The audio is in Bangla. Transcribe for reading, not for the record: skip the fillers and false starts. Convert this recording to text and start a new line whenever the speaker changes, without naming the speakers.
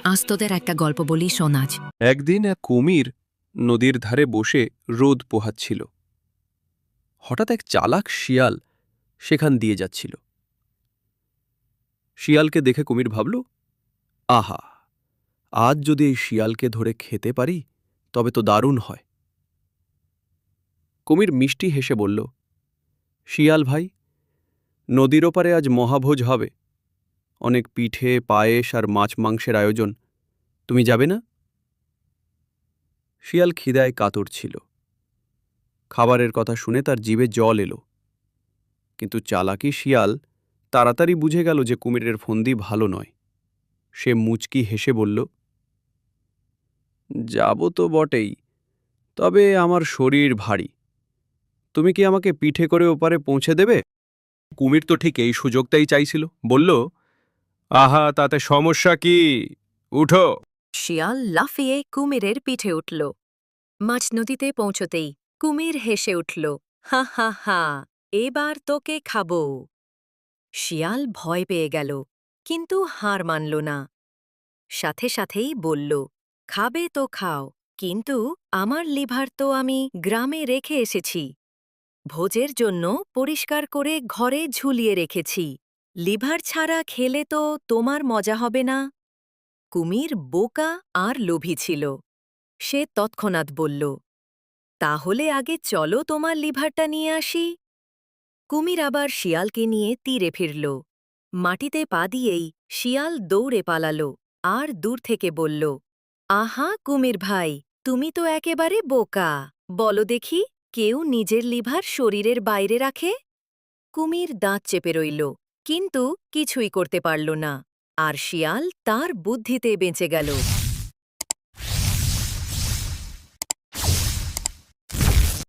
আজ তোদের একটা গল্প বলি শোন আজ।
একদিন এক কুমির নদীর ধারে বসে রোদ পোহাচ্ছিল। হঠাৎ এক চালাক শিয়াল সেখান দিয়ে যাচ্ছিল। শিয়ালকে দেখে কুমির ভাবল, আহা, আজ যদি এই শিয়ালকে ধরে খেতে পারি তবে তো দারুণ হয়। কুমির মিষ্টি হেসে বলল, শিয়াল ভাই, নদীর ওপারে আজ মহাভোজ হবে। অনেক পিঠে, পায়েস আর মাছ মাংসের আয়োজন। তুমি যাবে না? শিয়াল খিদায় কাতর ছিল। খাবারের কথা শুনে তার জিভে জল এলো। কিন্তু চালাকি শিয়াল তাড়াতাড়ি বুঝে গেল যে কুমিরের ফন্দি ভালো নয়। সে মুচকি হেসে বলল, যাব তো বটেই, তবে আমার শরীর ভারী। তুমি কি আমাকে পিঠে করে ওপারে পৌঁছে দেবে? কুমির তো ঠিক এই সুযোগটাই চাইছিল। বলল, আহা, তাতে সমস্যা কি? উঠো।
শিয়াল লাফিয়ে কুমিরের পিঠে উঠল। মাঝ নদীতে পৌঁছতেই কুমির হেসে উঠল, হা হা হা, এবার তোকে খাবো। শিয়াল ভয় পেয়ে গেল, কিন্তু হার মানল না। সাথে সাথেই বলল, খাবে তো খাও, কিন্তু আমার লিভার তো আমি গ্রামে রেখে এসেছি। ভোজের জন্য পরিষ্কার করে ঘরে ঝুলিয়ে রেখেছি। লিভার ছাড়া খেলে তো তোমার মজা হবে না। কুমির বোকা আর লোভী ছিল। সে তৎক্ষণাৎ বলল, তাহলে আগে চলো তোমার লিভারটা নিয়ে আসি। কুমির আবার শিয়ালকে নিয়ে তীরে ফিরল। মাটিতে পা দিয়েই শিয়াল দৌড়ে পালাল আর দূর থেকে বলল, আহা কুমির ভাই, তুমি তো একেবারে বোকা। বলো দেখি, কেউ নিজের লিভার শরীরের বাইরে রাখে? কুমির দাঁত চেপে রইল, কিন্তু কিছুই করতে পারল না। আর শিয়াল তার বুদ্ধিতে বেঁচে গেল।